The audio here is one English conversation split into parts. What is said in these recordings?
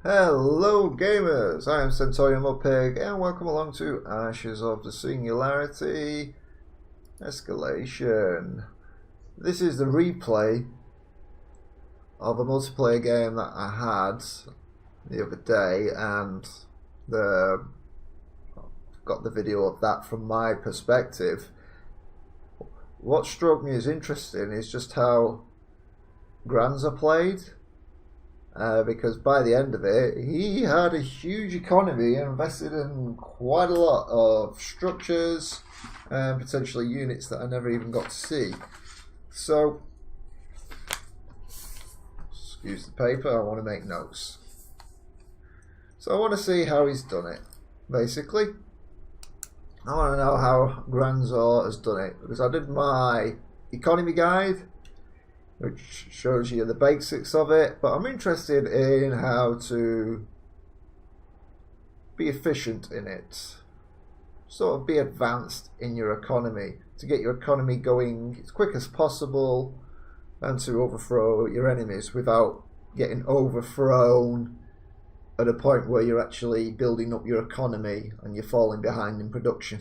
Hello gamers, I am centaurianmudpig and welcome along to Ashes of the Singularity Escalation. This is the replay of a multiplayer game that I had the other day, and got the video of that from my perspective. What struck me as interesting is just how Grandor played. Because by the end of it, he had a huge economy and invested in quite a lot of structures and potentially units that I never even got to see. So, excuse the paper, I want to make notes. So I want to see how he's done it, basically. I want to know how Grandor has done it, because I did my economy guide, which shows you the basics of it, but I'm interested in how to be efficient in it, sort of be advanced in your economy, to get your economy going as quick as possible and to overthrow your enemies without getting overthrown at a point where you're actually building up your economy and you're falling behind in production.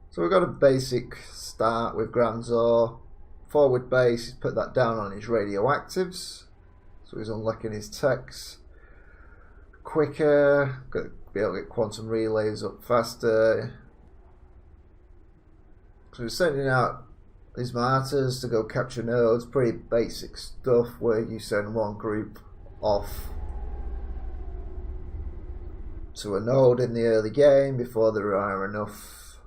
So we've got a basic start with Grandor. Forward base, he's put that down on his radioactives, so he's unlocking his techs quicker, got to be able to get quantum relays up faster. So he's sending out his martyrs to go capture nodes, pretty basic stuff where you send one group off to a node in the early game before there are enough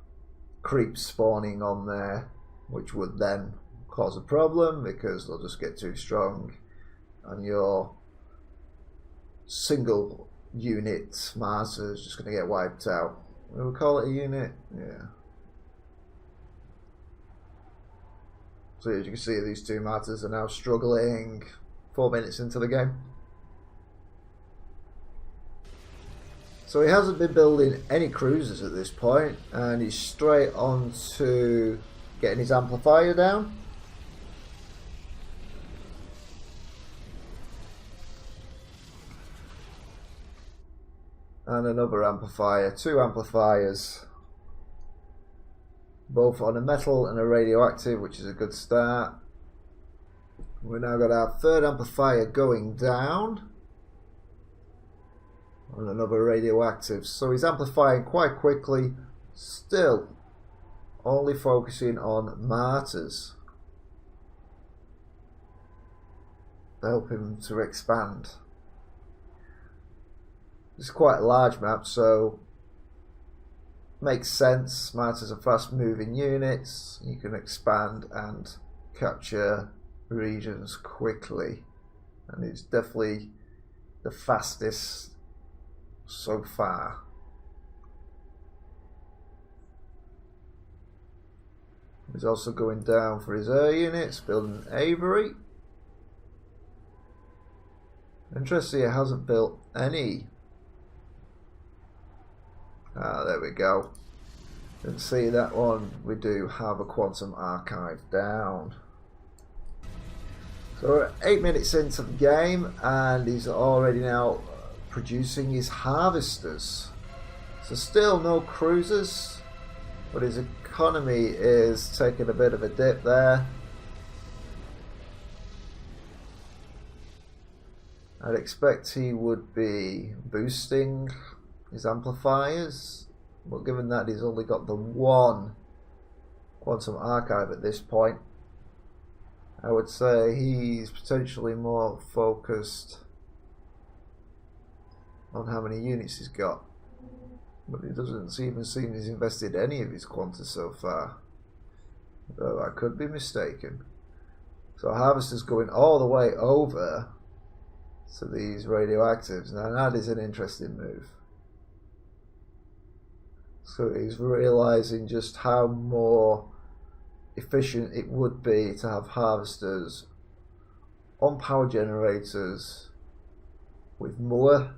creeps spawning on there, which would then cause a problem because they'll just get too strong and your single unit martyr is just going to get wiped out. We'll call it a unit, yeah. So as you can see, these two martyrs are now struggling 4 minutes into the game. So he hasn't been building any cruisers at this point, and he's straight on to getting his amplifier down. And another amplifier, two amplifiers, both on a metal and a radioactive, which is a good start. We've now got our third amplifier going down on another radioactive. So he's amplifying quite quickly, still only focusing on martyrs to help him to expand. It's quite a large map, so makes sense. Martyrs are fast moving units. You can expand and capture regions quickly, and it's definitely the fastest so far. He's also going down for his air units, building Avery. Interesting, he hasn't built any. There we go. Didn't see that one. We do have a quantum archive down. So we're 8 minutes into the game, and he's already now producing his harvesters. So still no cruisers, but his economy is taking a bit of a dip there. I'd expect he would be boosting his amplifiers, but given that he's only got the one quantum archive at this point, I would say he's potentially more focused on how many units he's got, but it doesn't even seem he's invested any of his quanta so far, though I could be mistaken. So harvester's going all the way over to these radioactives. Now that is an interesting move. So he's realizing just how more efficient it would be to have harvesters on power generators with more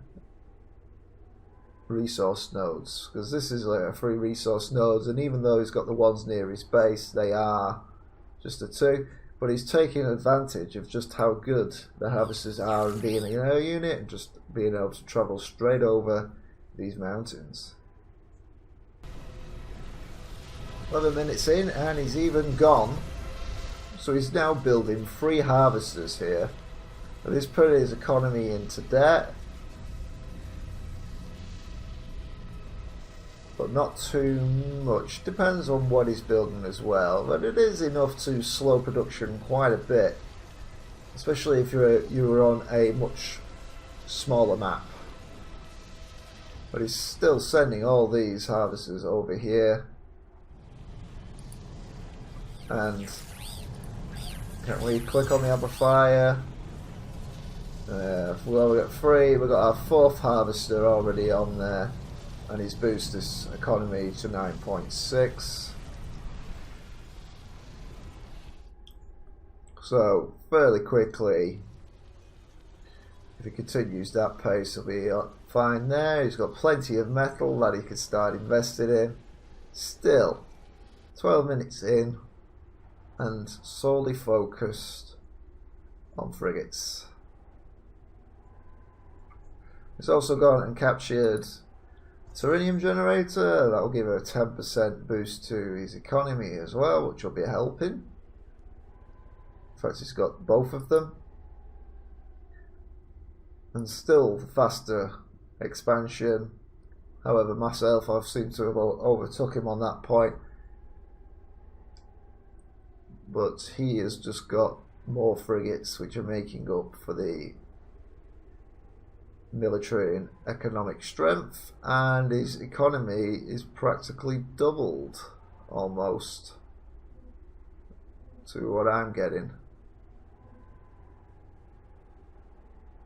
resource nodes, because this is like a 3 resource nodes, and even though he's got the ones near his base, they are just a 2. but he's taking advantage of just how good the harvesters are in being an air unit and just being able to travel straight over these mountains. 11 minutes in and he's even gone. So he's now building 3 harvesters here. And this put his economy into debt. But not too much. Depends on what he's building as well. But it is enough to slow production quite a bit. Especially if you're on a much smaller map. But he's still sending all these harvesters over here. And can we click on the amplifier? Well, we've got 3. We've got our 4th harvester already on there, and he's boosted his economy to 9.6. So fairly quickly, if he continues that pace, he'll be fine there. He's got plenty of metal that he can start investing in. Still, 12 minutes in, and solely focused on frigates. He's also gone and captured Turanium generator. That will give a 10% boost to his economy as well, which will be helping. In fact, he's got both of them. And still faster expansion. However, myself, I've seemed to have overtook him on that point. But he has just got more frigates, which are making up for the military and economic strength, and his economy is practically doubled almost to what I'm getting.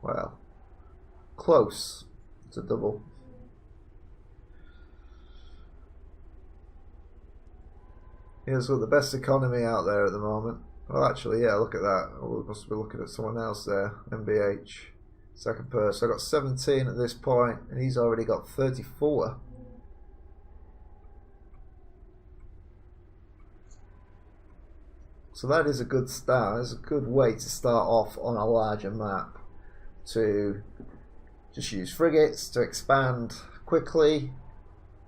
Well, close to double. He's got the best economy out there at the moment. Well, actually, yeah, look at that. We must be looking at someone else there. MBH, second person. I got 17 at this point, and he's already got 34. So that is a good start. It's a good way to start off on a larger map. To just use frigates to expand quickly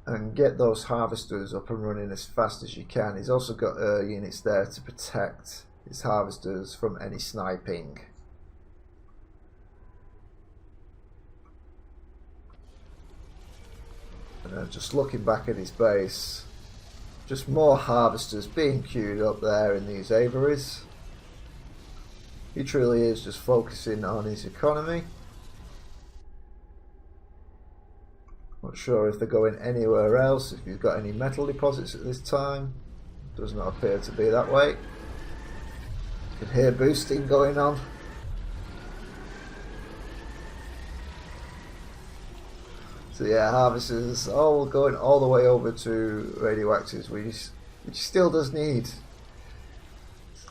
and get those harvesters up and running as fast as you can. He's also got units there to protect his harvesters from any sniping. And just looking back at his base, just more harvesters being queued up there in these aviaries. He truly is just focusing on his economy. Not sure if they're going anywhere else, if he's got any metal deposits at this time. Does not appear to be that way. You can hear boosting going on. So yeah, harvesters all going all the way over to radioactives, which he still does need,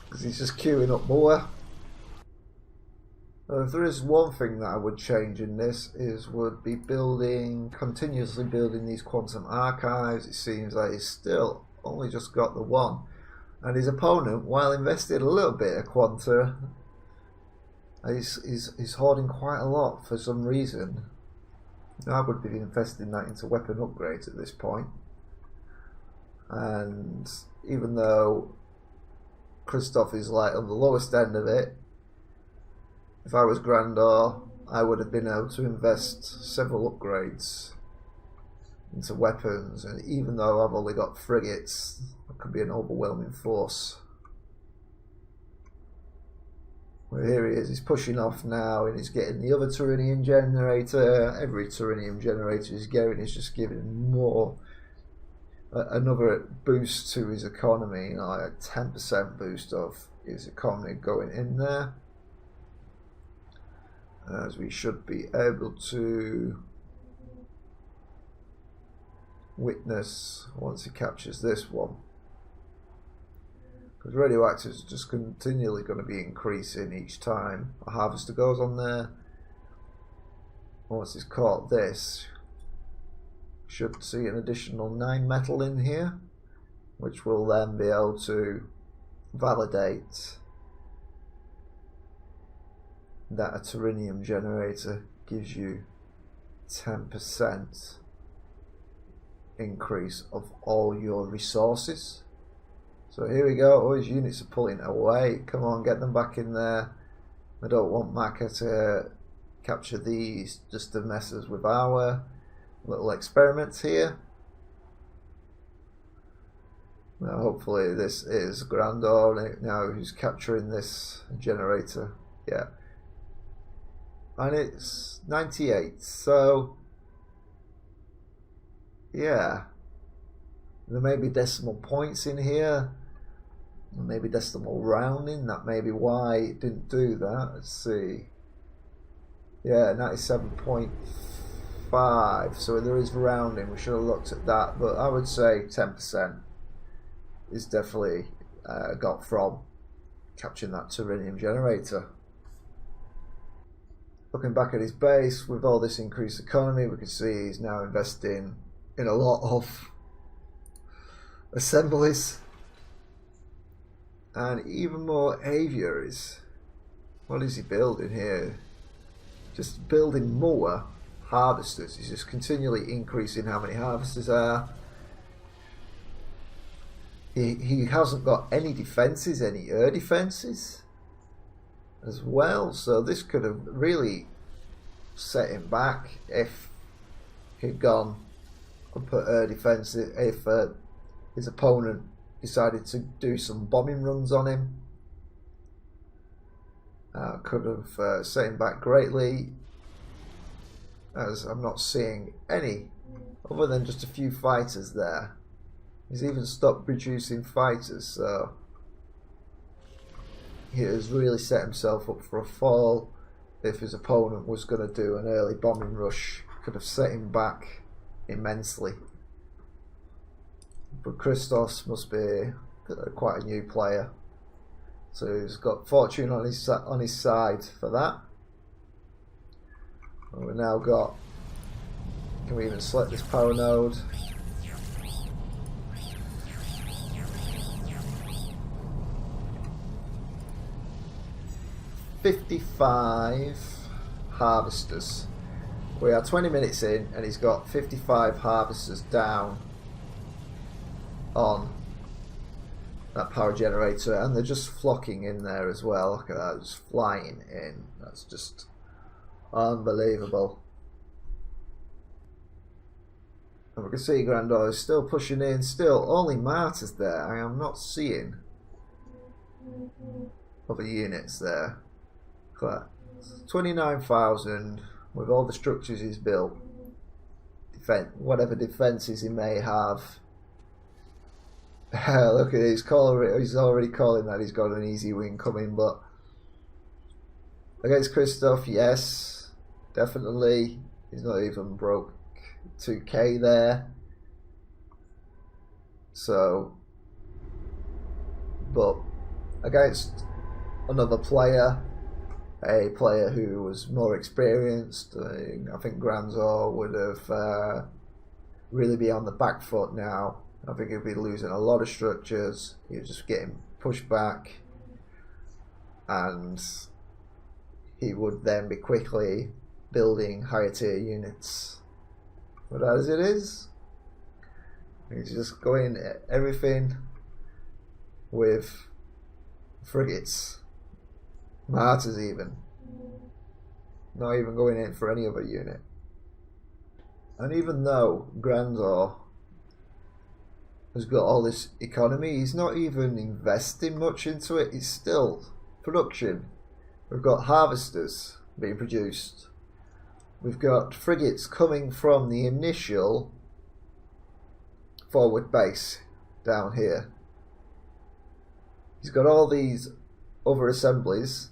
because he's just queuing up more. If there is one thing that I would change in this, would be continuously building these quantum archives. It seems like he's still only just got the one, and his opponent, while invested a little bit of quanta, he's hoarding quite a lot for some reason. I would be investing that into weapon upgrades at this point. And even though Christoph is like on the lowest end of it, if I was Grandor, I would have been able to invest several upgrades into weapons, and even though I've only got frigates, it could be an overwhelming force. Well, here he is, he's pushing off now, and he's getting the other Turanium generator. Every Turanium generator he's getting is just giving more, another boost to his economy, you know, like a 10% boost of his economy going in there. As we should be able to witness once he captures this one. Because radioactives are just continually going to be increasing each time a harvester goes on there. Once he's caught this, should see an additional 9 metal in here, which will then be able to validate that a Terranium generator gives you 10% increase of all your resources. So here we go. All his units are pulling away. Come on, get them back in there. I don't want Maka to capture these just to mess us with our little experiments here. Now hopefully this is Grandor now who's capturing this generator. Yeah. And it's 98, so yeah, there may be decimal points in here, maybe decimal rounding, that may be why it didn't do that. Let's see, yeah, 97.5, so there is rounding, we should have looked at that, but I would say 10% is definitely got from capturing that Terranium generator. Looking back at his base, with all this increased economy, we can see he's now investing in a lot of assemblies and even more aviaries. What is he building here? Just building more harvesters. He's just continually increasing how many harvesters are. He hasn't got any defences, any air defences as well, so this could have really set him back if he'd gone and put air defence, if his opponent decided to do some bombing runs on him. Could have set him back greatly, as I'm not seeing any other than just a few fighters there. He's even stopped producing fighters, so he has really set himself up for a fall. If his opponent was going to do an early bombing rush, could have set him back immensely. But Christos must be quite a new player, so he's got fortune on his side for that. And we've now got, can we even select this power node? $55 harvesters. We are 20 minutes in and he's got 55 harvesters down on that power generator, and they're just flocking in there as well. Look at that, just flying in. That's just unbelievable. And we can see Grandor is still pushing in, still only martyrs there. I am not seeing other units there. 29,000 with all the structures he's built, whatever defences he may have. Look at it, he's already calling that he's got an easy win coming, but against Christoph, yes, definitely. He's not even broke 2k there. So, but against another player, a player who was more experienced, I think Grandor would have really be on the back foot now. I think he'd be losing a lot of structures. He'd just getting pushed back, and he would then be quickly building higher tier units. But as it is, he's just going everything with frigates. Martyrs even. Not even going in for any other unit. And even though Grandor has got all this economy, he's not even investing much into it. It's still production. We've got harvesters being produced. We've got frigates coming from the initial forward base down here. He's got all these other assemblies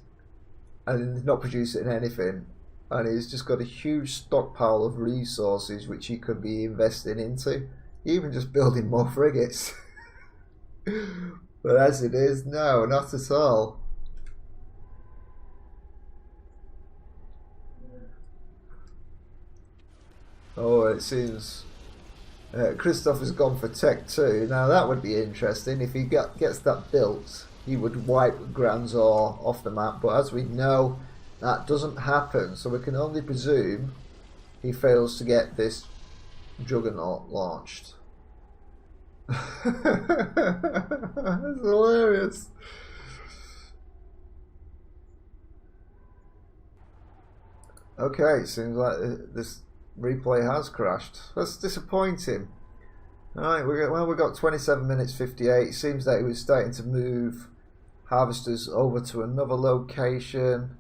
and he's not producing anything, and he's just got a huge stockpile of resources which he could be investing into, even just building more frigates. But as it is, no, not at all. Oh, it seems Christoph has gone for Tech 2. Now that would be interesting. If he gets that built, he would wipe Grandor off the map. But as we know, that doesn't happen, so we can only presume he fails to get this juggernaut launched. That's hilarious. Okay, seems like this replay has crashed. That's disappointing. Alright, we got 27 minutes 58. It seems that he was starting to move harvesters over to another location.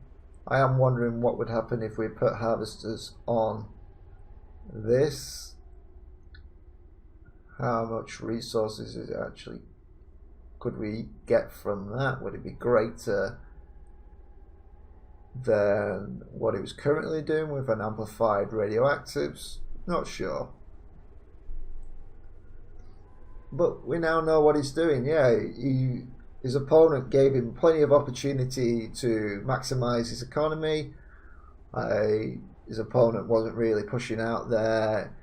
I am wondering what would happen if we put harvesters on this. How much resources is it actually could we get from that? Would it be greater than what it was currently doing with an amplified radioactives? Not sure. But we now know what he's doing. Yeah, his opponent gave him plenty of opportunity to maximize his economy. His opponent wasn't really pushing out there.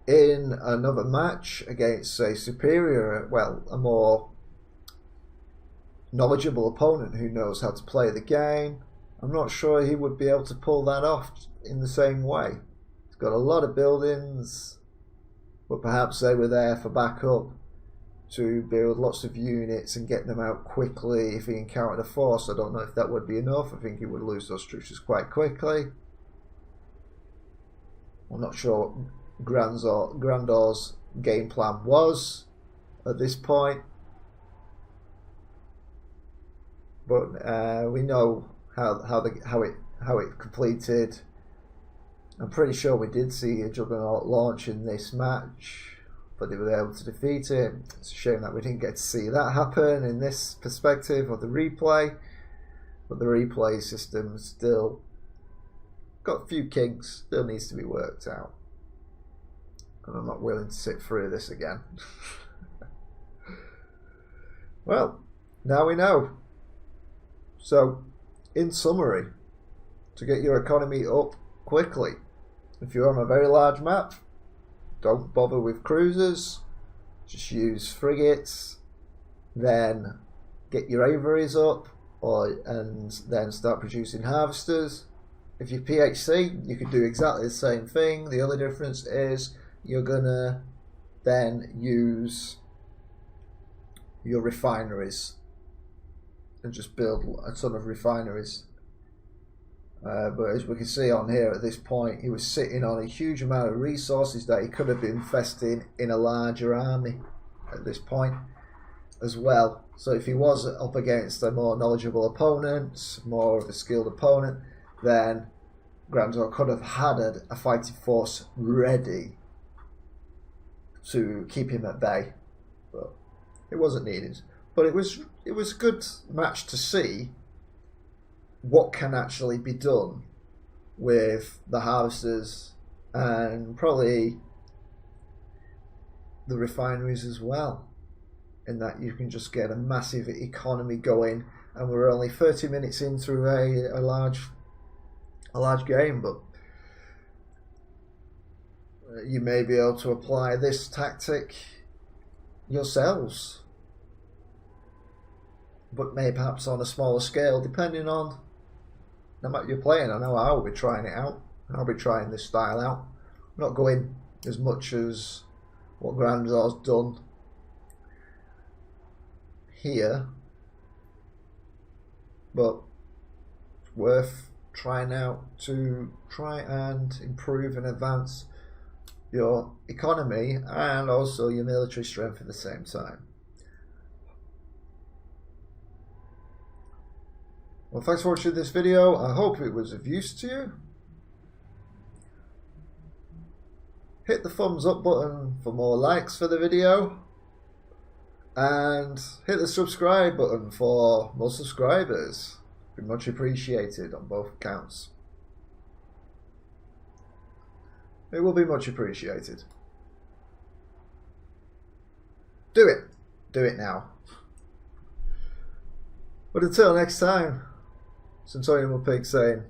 In another match against a superior, well, a more knowledgeable opponent who knows how to play the game, I'm not sure he would be able to pull that off in the same way. He's got a lot of buildings, but perhaps they were there for backup to build lots of units and get them out quickly if he encountered a force. I don't know if that would be enough. I think he would lose those structures quite quickly. I'm not sure what Grandor's game plan was at this point, but we know how it completed. I'm pretty sure we did see a juggernaut launch in this match, but they were able to defeat it. It's a shame that we didn't get to see that happen in this perspective of the replay, but the replay system still got a few kinks, still needs to be worked out, and I'm not willing to sit through this again. Well, now we know. So, in summary, to get your economy up quickly, if you're on a very large map, don't bother with cruisers, just use frigates, then get your aviaries up, and then start producing harvesters. If you're PHC, you can do exactly the same thing. The only difference is you're gonna then use your refineries and just build a ton of refineries. But as we can see on here at this point, he was sitting on a huge amount of resources that he could have been investing in a larger army at this point as well. So if he was up against a more knowledgeable opponent, more of a skilled opponent, then Grandor could have had a fighting force ready to keep him at bay, but it wasn't needed. But it was a good match to see what can actually be done with the harvesters and probably the refineries as well, in that you can just get a massive economy going. And we're only 30 minutes in through a large game, but you may be able to apply this tactic yourselves, but maybe perhaps on a smaller scale, depending on the map you're playing. I know I'll be trying it out. I'll be trying this style out. I'm not going as much as what Grandor's done here, but it's worth trying out to try and improve and advance your economy and also your military strength at the same time. Well, thanks for watching this video. I hope it was of use to you. Hit the thumbs up button for more likes for the video, and hit the subscribe button for more subscribers. Be much appreciated on both accounts. It will be much appreciated. Do it. Do it now. But until next time, centaurianmudpig saying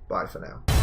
bye for now.